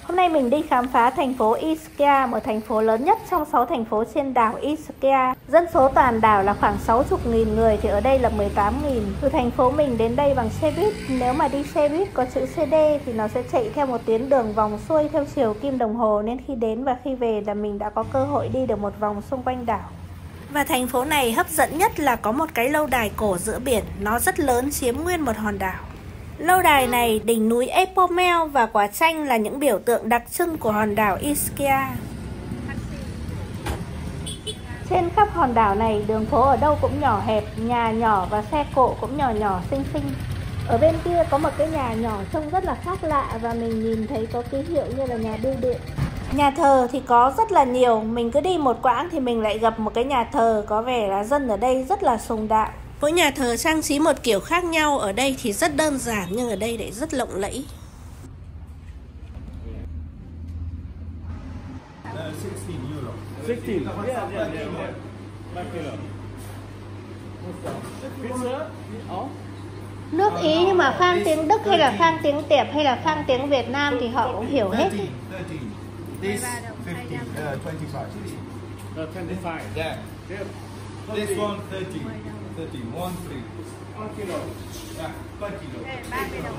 Hôm nay mình đi khám phá thành phố Ischia, một thành phố lớn nhất trong 6 thành phố trên đảo Ischia. Dân số toàn đảo là khoảng 60.000 người thì ở đây là 18.000. Từ thành phố mình đến đây bằng xe buýt. Nếu mà đi xe buýt có chữ CD thì nó sẽ chạy theo một tuyến đường vòng xuôi theo chiều kim đồng hồ, nên khi đến và khi về là mình đã có cơ hội đi được một vòng xung quanh đảo. Và thành phố này hấp dẫn nhất là có một cái lâu đài cổ giữa biển, nó rất lớn, chiếm nguyên một hòn đảo. Lâu đài này, đỉnh núi Epomel và quả chanh là những biểu tượng đặc trưng của hòn đảo Ischia. Trên khắp hòn đảo này, đường phố ở đâu cũng nhỏ hẹp, nhà nhỏ và xe cộ cũng nhỏ nhỏ xinh xinh. Ở bên kia có một cái nhà nhỏ trông rất là khác lạ và mình nhìn thấy có ký hiệu như là nhà bưu điện. Nhà thờ thì có rất là nhiều, mình cứ đi một quãng thì mình lại gặp một cái nhà thờ, có vẻ là dân ở đây rất là sùng đạo. Mỗi nhà thờ trang trí một kiểu khác nhau, ở đây thì rất đơn giản nhưng ở đây lại rất lộng lẫy. 16. Nước Ý nhưng mà phang tiếng Đức hay là phang tiếng Tẹp hay là phang tiếng Việt Nam thì họ cũng hiểu hết. 13. This 15, 25. 25. Yeah. This one 30. 30. 1, 3. 1 kilo. Yeah, 1 kilo.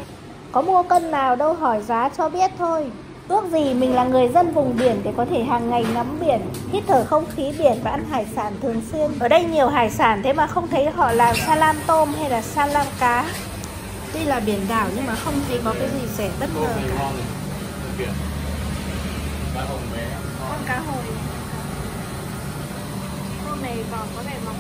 Có mua cân nào đâu, hỏi giá cho biết thôi. Ước gì mình là người dân vùng biển để có thể hàng ngày ngắm biển, hít thở không khí biển và ăn hải sản thường xuyên. Ở đây nhiều hải sản thế mà không thấy họ làm salam tôm hay là salam cá. Tuy là biển đảo nhưng mà không thấy có cái gì rẻ bất ngờ cả. Con cá hồi. Con này vỏ có vẻ mỏng.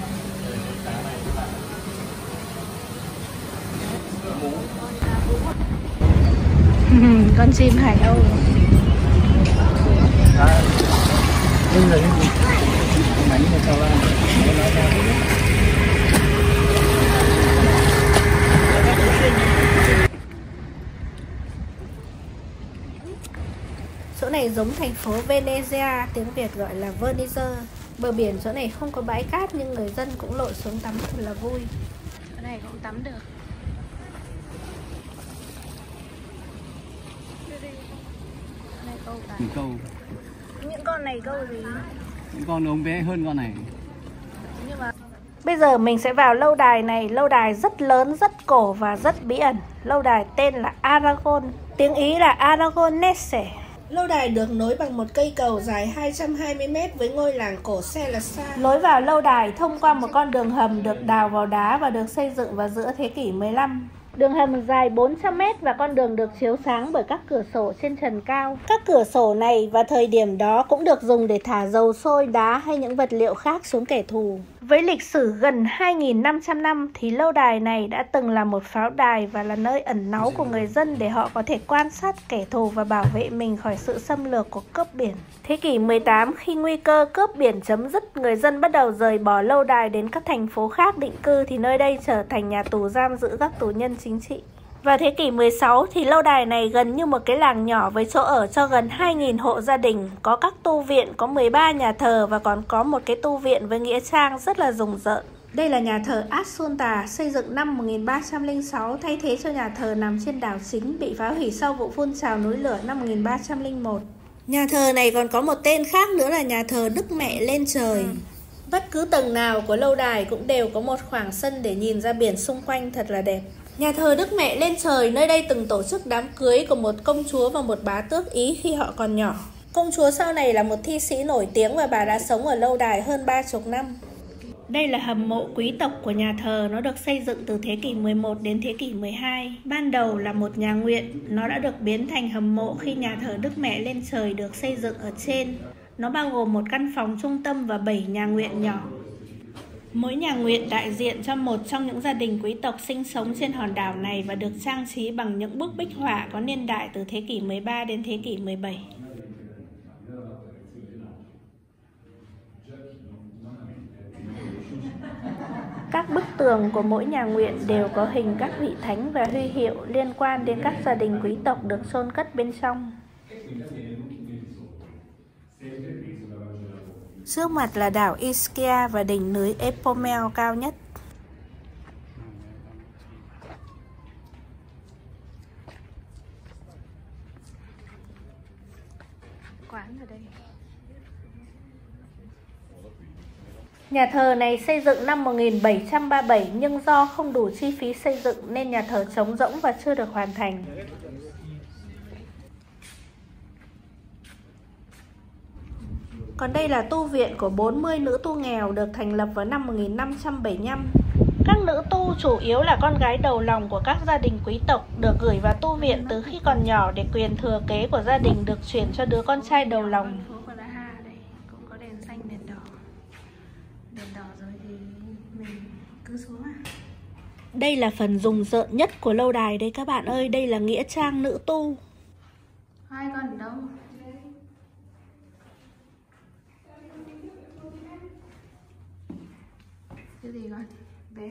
Con chim Hải Âu. Chỗ này giống thành phố Venezia, tiếng Việt gọi là Venice. Bờ biển chỗ này không có bãi cát nhưng người dân cũng lội xuống tắm thật là vui. Ở này cũng tắm được. Câu. Những con này câu gì? Những con ống bé hơn con này. Nhưng mà bây giờ mình sẽ vào lâu đài này. Lâu đài rất lớn, rất cổ và rất bí ẩn. Lâu đài tên là Aragon, tiếng Ý là Aragonese. Lâu đài được nối bằng một cây cầu dài 220 m với ngôi làng cổ Celsa. Lối vào lâu đài thông qua một con đường hầm được đào vào đá và được xây dựng vào giữa thế kỷ 15. Đường hầm dài 400 m và con đường được chiếu sáng bởi các cửa sổ trên trần cao. Các cửa sổ này vào thời điểm đó cũng được dùng để thả dầu sôi, đá hay những vật liệu khác xuống kẻ thù. Với lịch sử gần 2.500 năm thì lâu đài này đã từng là một pháo đài và là nơi ẩn náu của người dân để họ có thể quan sát kẻ thù và bảo vệ mình khỏi sự xâm lược của cướp biển. Thế kỷ 18, khi nguy cơ cướp biển chấm dứt, người dân bắt đầu rời bỏ lâu đài đến các thành phố khác định cư thì nơi đây trở thành nhà tù giam giữ các tù nhân chính trị. Vào thế kỷ 16 thì lâu đài này gần như một cái làng nhỏ với chỗ ở cho gần 2.000 hộ gia đình, có các tu viện, có 13 nhà thờ và còn có một cái tu viện với nghĩa trang rất là rùng rợn. Đây là nhà thờ Assunta, xây dựng năm 1306, thay thế cho nhà thờ nằm trên đảo chính bị phá hủy sau vụ phun trào núi lửa năm 1301. Nhà thờ này còn có một tên khác nữa là nhà thờ Đức Mẹ lên trời. Bất cứ tầng nào của lâu đài cũng đều có một khoảng sân để nhìn ra biển xung quanh thật là đẹp. Nhà thờ Đức Mẹ lên trời, nơi đây từng tổ chức đám cưới của một công chúa và một bá tước Ý khi họ còn nhỏ. Công chúa sau này là một thi sĩ nổi tiếng và bà đã sống ở lâu đài hơn 30 năm. Đây là hầm mộ quý tộc của nhà thờ, nó được xây dựng từ thế kỷ 11 đến thế kỷ 12. Ban đầu là một nhà nguyện, nó đã được biến thành hầm mộ khi nhà thờ Đức Mẹ lên trời được xây dựng ở trên. Nó bao gồm một căn phòng trung tâm và 7 nhà nguyện nhỏ. Mỗi nhà nguyện đại diện cho một trong những gia đình quý tộc sinh sống trên hòn đảo này và được trang trí bằng những bức bích họa có niên đại từ thế kỷ 13 đến thế kỷ 17. Các bức tường của mỗi nhà nguyện đều có hình các vị thánh và huy hiệu liên quan đến các gia đình quý tộc được chôn cất bên trong. Trước mặt là đảo Ischia và đỉnh núi Epomel cao nhất. quán ở đây. Nhà thờ này xây dựng năm 1737 nhưng do không đủ chi phí xây dựng nên nhà thờ trống rỗng và chưa được hoàn thành. Còn đây là tu viện của 40 nữ tu nghèo được thành lập vào năm 1575. Các nữ tu chủ yếu là con gái đầu lòng của các gia đình quý tộc, được gửi vào tu viện từ khi còn nhỏ để quyền thừa kế của gia đình được chuyển cho đứa con trai đầu lòng. Phố Praha đây cũng có đèn xanh, đèn đỏ. Đèn đỏ rồi thì mình cứ xuống à. Đây là phần rùng rợn nhất của lâu đài đây các bạn ơi, đây là nghĩa trang nữ tu. Hai con ở đâu? Cái gì con? Bé.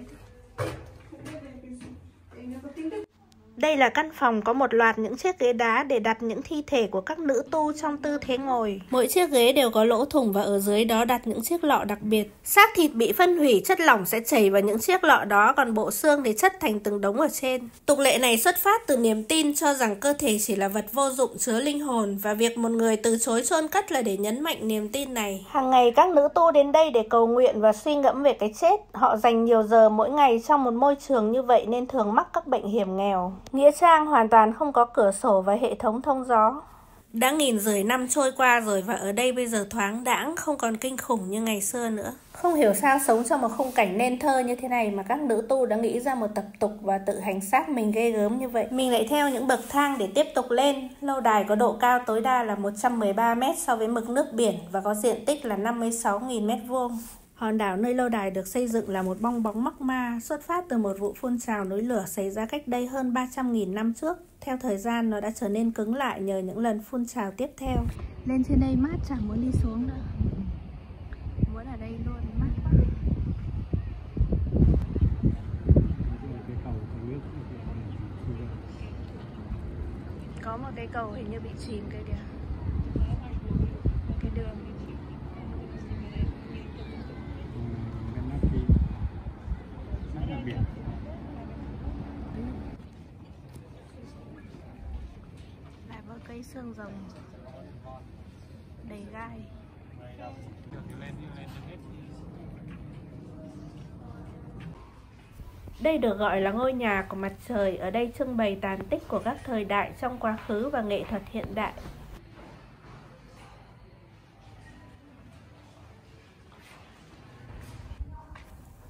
Đây là căn phòng có một loạt những chiếc ghế đá để đặt những thi thể của các nữ tu trong tư thế ngồi. Mỗi chiếc ghế đều có lỗ thủng và ở dưới đó đặt những chiếc lọ đặc biệt. Xác thịt bị phân hủy, chất lỏng sẽ chảy vào những chiếc lọ đó, còn bộ xương thì chất thành từng đống ở trên. Tục lệ này xuất phát từ niềm tin cho rằng cơ thể chỉ là vật vô dụng chứa linh hồn, và việc một người từ chối chôn cất là để nhấn mạnh niềm tin này. Hàng ngày các nữ tu đến đây để cầu nguyện và suy ngẫm về cái chết. Họ dành nhiều giờ mỗi ngày trong một môi trường như vậy nên thường mắc các bệnh hiểm nghèo. Nghĩa trang hoàn toàn không có cửa sổ và hệ thống thông gió. Đã nghìn rưỡi năm trôi qua rồi và ở đây bây giờ thoáng đãng, không còn kinh khủng như ngày xưa nữa. Không hiểu sao sống trong một khung cảnh nên thơ như thế này mà các nữ tu đã nghĩ ra một tập tục và tự hành xác mình ghê gớm như vậy. Mình lại theo những bậc thang để tiếp tục lên. Lâu đài có độ cao tối đa là 113 m so với mực nước biển và có diện tích là 56.000 m². Hòn đảo nơi lâu đài được xây dựng là một bong bóng magma xuất phát từ một vụ phun trào núi lửa xảy ra cách đây hơn 300.000 năm trước. Theo thời gian, nó đã trở nên cứng lại nhờ những lần phun trào tiếp theo. Lên trên đây mát, chẳng muốn đi xuống nữa. Muốn ở đây luôn, mát quá. Có một cái cầu hình như bị chìm cái kìa. Cái đường. Lại có cây xương rồng đầy gai. Đây được gọi là ngôi nhà của mặt trời. Ở đây trưng bày tàn tích của các thời đại trong quá khứ và nghệ thuật hiện đại.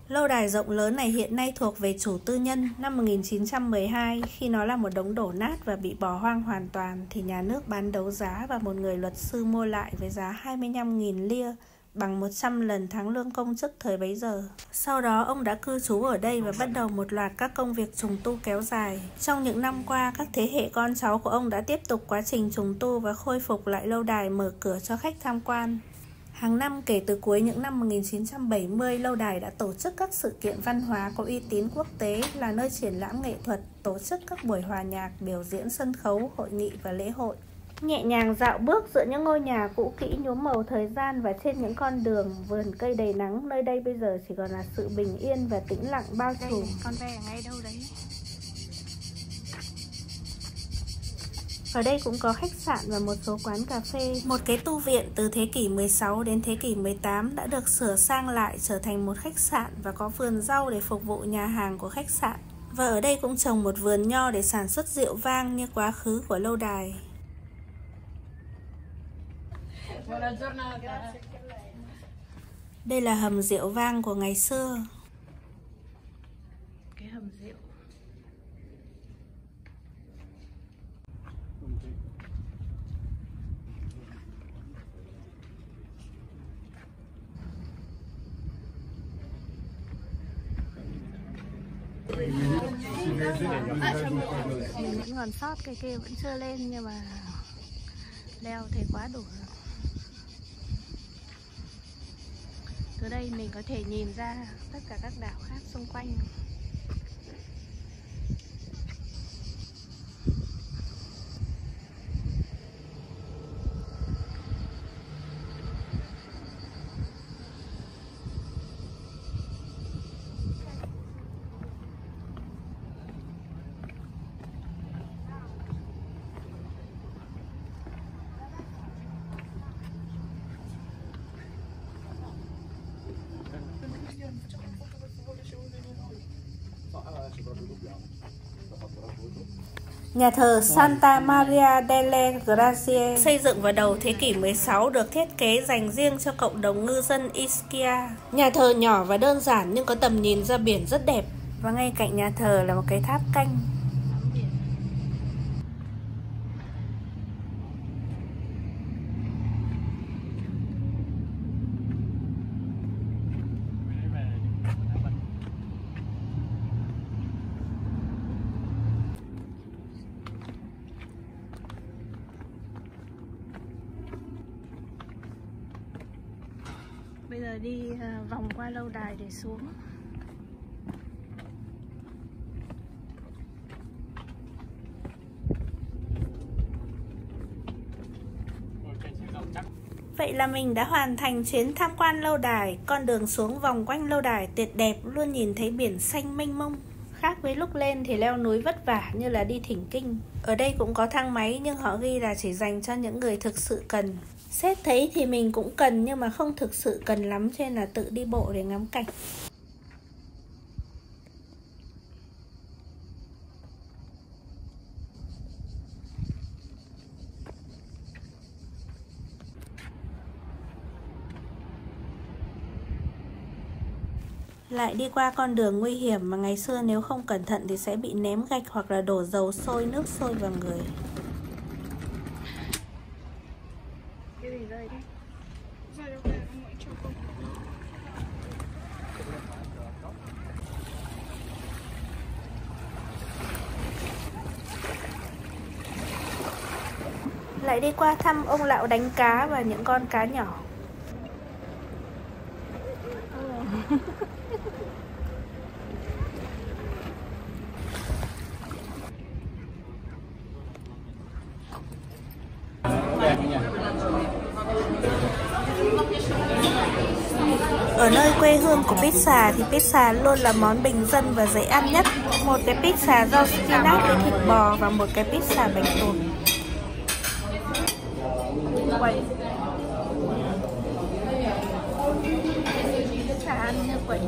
Lâu đài rộng lớn này hiện nay thuộc về chủ tư nhân. Năm 1912, khi nó là một đống đổ nát và bị bỏ hoang hoàn toàn, thì nhà nước bán đấu giá và một người luật sư mua lại với giá 25.000 lia, bằng 100 lần tháng lương công chức thời bấy giờ. Sau đó ông đã cư trú ở đây và bắt đầu một loạt các công việc trùng tu kéo dài. Trong những năm qua, các thế hệ con cháu của ông đã tiếp tục quá trình trùng tu và khôi phục lại lâu đài, mở cửa cho khách tham quan. Hàng năm kể từ cuối những năm 1970, lâu đài đã tổ chức các sự kiện văn hóa có uy tín quốc tế, là nơi triển lãm nghệ thuật, tổ chức các buổi hòa nhạc, biểu diễn sân khấu, hội nghị và lễ hội. Nhẹ nhàng dạo bước giữa những ngôi nhà cũ kỹ nhuốm màu thời gian và trên những con đường, vườn cây đầy nắng, nơi đây bây giờ chỉ còn là sự bình yên và tĩnh lặng bao trùm. Con ve ở ngay đâu đấy? Ở đây cũng có khách sạn và một số quán cà phê. Một cái tu viện từ thế kỷ 16 đến thế kỷ 18 đã được sửa sang lại trở thành một khách sạn và có vườn rau để phục vụ nhà hàng của khách sạn. Và ở đây cũng trồng một vườn nho để sản xuất rượu vang như quá khứ của lâu đài. Đây là hầm rượu vang của ngày xưa. Cái hầm rượu. Mình vẫn còn sót cây kia vẫn chưa lên nhưng mà leo thì quá đủ rồi. Từ đây mình có thể nhìn ra tất cả các đảo khác xung quanh. Nhà thờ Santa Maria delle Grazie xây dựng vào đầu thế kỷ 16 được thiết kế dành riêng cho cộng đồng ngư dân Ischia. Nhà thờ nhỏ và đơn giản nhưng có tầm nhìn ra biển rất đẹp. Và ngay cạnh nhà thờ là một cái tháp canh. Bây giờ đi vòng qua lâu đài để xuống. Vậy là mình đã hoàn thành chuyến tham quan lâu đài. Con đường xuống vòng quanh lâu đài tuyệt đẹp, luôn nhìn thấy biển xanh mênh mông. Khác với lúc lên thì leo núi vất vả như là đi thỉnh kinh. Ở đây cũng có thang máy nhưng họ ghi là chỉ dành cho những người thực sự cần. Xét thấy thì mình cũng cần nhưng mà không thực sự cần lắm, cho nên là tự đi bộ để ngắm cảnh. Lại đi qua con đường nguy hiểm mà ngày xưa nếu không cẩn thận thì sẽ bị ném gạch hoặc là đổ dầu sôi, nước sôi vào người. Cái gì rơi đấy? Rơi đâu kìa, nó cho con. Lại đi qua thăm ông lão đánh cá và những con cá nhỏ. Ở nơi quê hương của pizza thì pizza luôn là món bình dân và dễ ăn nhất. Một cái pizza rau spinach với thịt bò và một cái pizza bánh tùm. Pizza ăn như vậy.